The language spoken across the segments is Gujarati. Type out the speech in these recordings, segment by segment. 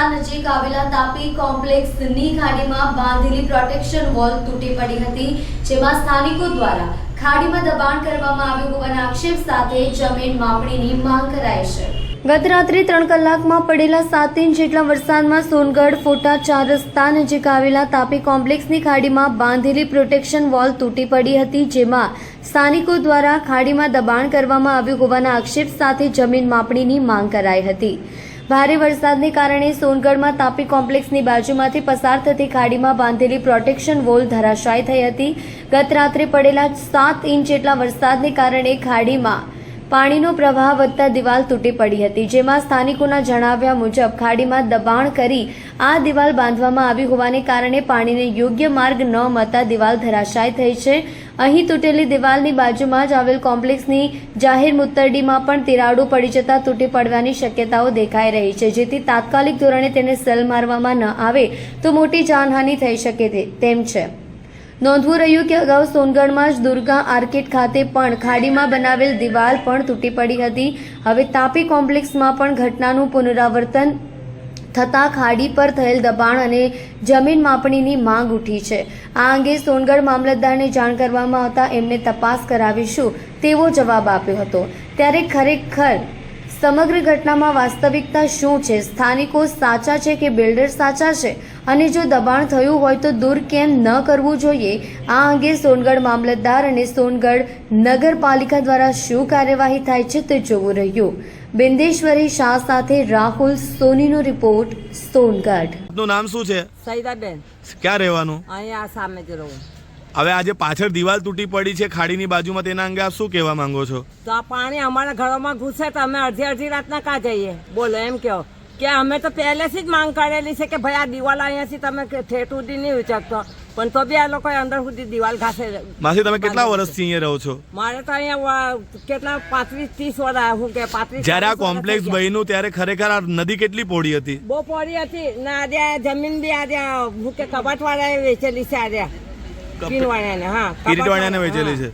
વિસ્તાર નજીક આવેલા તાપી કોમ્પ્લેક્સની ખાડીમાં બાંધેલી પ્રોટેક્શન વોલ તૂટી પડી હતી, જેમાં સ્થાનિકો દ્વારા ખાડીમાં દબાણ કરવામાં આવ્યું હોવાના આક્ષેપ સાથે જમીન માપણીની માંગ કરાઈ છે। ગત રાત્રે 3 કલાકમાં પડેલા 7 ઇંચ જેટલા વરસાદમાં સોનગઢ ફોટા 4 રસ્તા નજીક આવેલા તાપી કોમ્પ્લેક્સની ખાડીમાં બાંધેલી પ્રોટેક્શન વોલ તૂટી પડી હતી, જેમાં સ્થાનિકો દ્વારા ખાડીમાં દબાણ કરવામાં આવ્યું હોવાના આક્ષેપ સાથે જમીન માપણીની માંગ કરાઈ હતી। ભારે વરસાદને કારણે સોનગઢમાં તાપી કોમ્પ્લેક્સની બાજુમાંથી પસાર થતી ખાડીમાં બાંધેલી પ્રોટેક્શન વોલ ધરાશાયી થઈ હતી। ગત રાત્રે પડેલા 7 ઇંચ જેટલા વરસાદને કારણે ખાડીમાં પાણીનો પ્રવાહ વધતા દિવાલ તૂટી પડી હતી, જેમાં સ્થાનિકોના જણાવ્યા મુજબ ખાડીમાં દબાણ કરી આ દિવાલ બાંધવામાં આવી હોવાને કારણે પાણીને યોગ્ય માર્ગ ન મળતા દિવાલ ધરાશાયી થઈ છે। અહીં તૂટેલી દિવાલની બાજુમાં જ આવેલ કોમ્પ્લેક્સની જાહેર મુત્તરડીમાં પણ તિરાડો પડી જતા તૂટી પડવાની શક્યતાઓ દેખાઈ રહી છે, જેથી તાત્કાલિક ધોરણે તેને સેલ મારવામાં ન આવે તો મોટી જાનહાનિ થઈ શકે તેમ છે। નોંધવું રહ્યું કે અગાઉ સોનગઢમાં જ દુર્ગા આર્કેડ ખાતે પણ ખાડીમાં બનાવેલ દિવાલ પણ તૂટી પડી હતી। હવે તાપી કોમ્પ્લેક્સમાં પણ ઘટનાનું પુનરાવર્તન થતા ખાડી પર થયેલ દબાણ અને જમીન માપણીની માંગ ઉઠી છે। આ અંગે સોનગઢ મામલતદારને જાણ કરવામાં આવતા એમને તપાસ કરાવીશું તેવો જવાબ આપ્યો હતો। ત્યારે ખરેખર સમગ્ર ઘટનામાં વાસ્તવિકતા શું છે? સ્થાનિકો સાચા છે કે બિલ્ડર સાચા છે? અને જો દબાણ થયું હોય તો દૂર કેમ ન કરવું જોઈએ? આ અંગે સોનગઢ મામલતદાર અને સોનગઢ નગરપાલિકા દ્વારા શું કાર્યવાહી થાય છે તે જોવું રહ્યું। બિંદેશ્વરી શાહ સાથે રાહુલ સોનીનો રિપોર્ટ, સોનગઢ। આપનું નામ શું છે? સૈદાબેન। ક્યાં રહેવાનું? અહીંયા સામે જ રહું। હવે આજે પાછળ દિવાલ તૂટી પડી છે ખાડીની બાજુમાં, તેના અંગે આપ શું કહેવા માંગો છો? તો આ પાણી અમારા ઘરોમાં ઘૂસે તો અમે અડધી રાતના કાં જઈએ? બોલો એમ કહો કે અમે તો પહેલેથી જ માંગ કરેલી છે કે ભાઈ આ દિવાલ અહીંયાથી તમે ઠેઠ સુધી નહીં ઉચકતો, પણ તો બી આ લોકોએ અંદર સુધી દિવાલ ઘાસે। માસી, તમે કેટલા વર્ષથી અહીંયા રહો છો? મારે તો અહીંયા કેટલા 35-30 વર્ષ હું કે 35। જ્યારે આ કોમ્પ્લેક્સ બન્યું ત્યારે ખરેખર આ નદી કેટલી પહોળી હતી? બહુ પહોળી હતી ને આજે જમીન બી આજે હું કે કબાટવાળાએ વેચેલી છે। આજે કિનવાળાને, હા, કિરીટવાળાને વેચેલી છે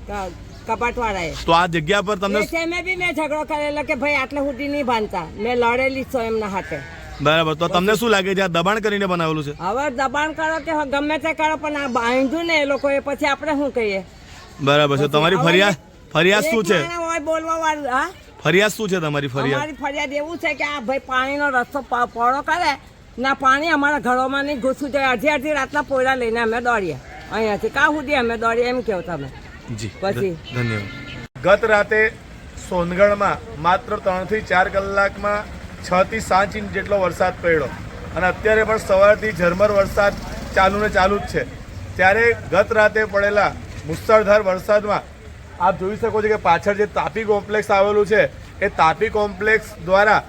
કબાટવાળાએ। તો આ જગ્યા પર તમને મેં ઝઘડો કરેલો કે ભાઈ આટલે સુધી નહીં બાંધતા, મેં લડેલી છો એમના હાથે। બરાબર, તો તમને શું લાગે છે આ દબાણ કરીને બનાવેલું છે? હવે દબાણ કરો કે ગમે તે કરો, પણ આ બાંધ્યું ને એ લોકોએ, પછી આપણે શું કહીએ? બરાબર છે। તમારી ફરિયાદ શું છે? બોલવા વાળું, હા, ફરિયાદ શું છે તમારી? અમારી ફરિયાદ એવું છે કે આ ભાઈ પાણીનો રસ્તો પહોળો કરે ના, પાણી અમારા ઘરોમાં નહીં ઘૂસવું જોઈએ। અડધી રાતના પોયરા લઈને અમે દોડીએ અહીંયાથી કાં સુધી અમે દોડીએ, એમ કહો તમે? જી, પછી ધન્યવાદ। ગત રાતે સોનગઢમાં માત્ર 3 થી 4 કલાકમાં 6 થી 7 ઇંચ જેટલો વરસાદ પડ્યો અને અત્યારે પણ સવારથી ઝરમર વરસાદ ચાલુ ને ચાલુ જ છે। ત્યારે ગત રાતે પડેલા મુસળધાર વરસાદમાં આપ જોઈ શકો છો કે પાછળ જે તાપી કોમ્પ્લેક્સ આવેલું છે એ તાપી કોમ્પ્લેક્સ દ્વારા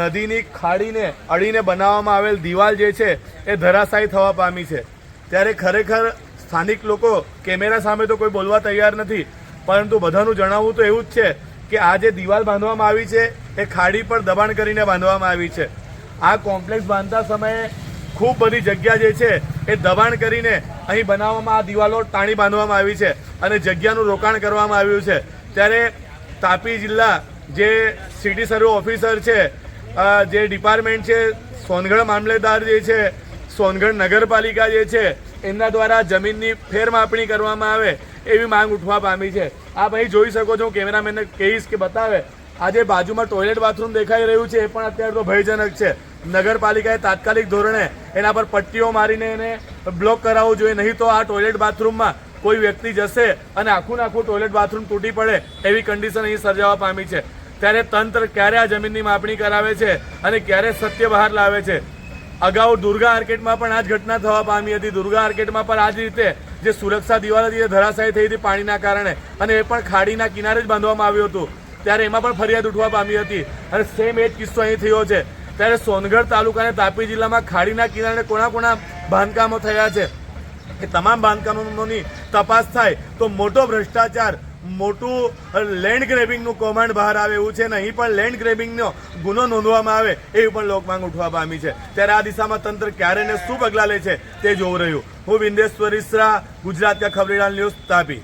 નદીની ખાડીને અડીને બનાવવામાં આવેલ દિવાલ જે છે એ ધરાશાયી થવા પામી છે। ત્યારે ખરેખર સ્થાનિક લોકો કેમેરા સામે તો કોઈ બોલવા તૈયાર નથી, પરંતુ બધાનું જણાવવું તો એવું જ છે કે આ જે દિવાલ બાંધવામાં આવી છે એ ખાડી પર દબાણ કરીને બાંધવામાં આવી છે। આ કોમ્પ્લેક્સ બાંધતા સમયે ખૂબ બધી જગ્યા જે છે એ દબાણ કરીને અહીં બનાવવામાં આ દિવાલો તાણી બાંધવામાં આવી છે અને જગ્યાનું રોકાણ કરવામાં આવ્યું છે। ત્યારે તાપી જિલ્લા જે સિટી સર્વે ઓફિસર છે, જે ડિપાર્ટમેન્ટ છે, સોનગઢ મામલેદાર જે છે, સોનગઢ નગરપાલિકા જે છે, એમના દ્વારા જમીનની ફેરમાપણી કરવામાં આવે એવી માંગ ઉઠવા પામી છે। આપ અહીં જોઈ શકો છો, કેમેરામેનને કહીશ કે બતાવે, આજે બાજુમાં ટોયલેટ બાથરૂમ દેખાઈ રહ્યું છે, એ પણ અત્યારે તો ભયજનક છે। નગરપાલિકાએ તાત્કાલિક ધોરણે એના પર પટ્ટીઓ મારીને એને બ્લોક કરાવવું જોઈએ, નહીં તો આ ટોયલેટ બાથરૂમમાં કોઈ વ્યક્તિ જશે અને આખું ટોયલેટ બાથરૂમ તૂટી પડે એવી કન્ડિશન અહીં સર્જાવા પામી છે। ત્યારે તંત્ર ક્યારે આ જમીનની માપણી કરાવે છે અને ક્યારે સત્ય બહાર લાવે છે? અગાઉ દુર્ગા આર્કેડમાં પણ આ જ ઘટના થવા પામી હતી। દુર્ગા આર્કેડમાં પણ આ જ રીતે જે સુરક્ષા દિવાલ હતી એ ધરાશાયી થઈ હતી પાણીના કારણે, અને એ પણ ખાડીના કિનારે જ બાંધવામાં આવ્યું હતું। ત્યારે એમાં પણ ફરિયાદ ઉઠવા પામી હતી અને સેમ એ જ કિસ્સો અહીં થયો છે। ત્યારે સોનગઢ તાલુકા અને તાપી જિલ્લામાં ખાડીના કિનારે કોના બાંધકામો થયા છે એ તમામ બાંધકામોની તપાસ થાય તો મોટો ભ્રષ્ટાચાર, મોટું લેન્ડ ગ્રેબિંગનું કૌભાંડ બહાર આવે એવું છે, ને અહીં પણ લેન્ડ ગ્રેબિંગનો ગુનો નોંધવામાં આવે એવી પણ લોકમાંગ ઉઠવા પામી છે। ત્યારે આ દિશામાં તંત્ર ક્યારે ને શું પગલાં લે છે તે જોવું રહ્યું। હું બિંદેશ્વરી શાહ, ગુજરાત કા ખબરીલાલ ન્યૂઝ, તાપી।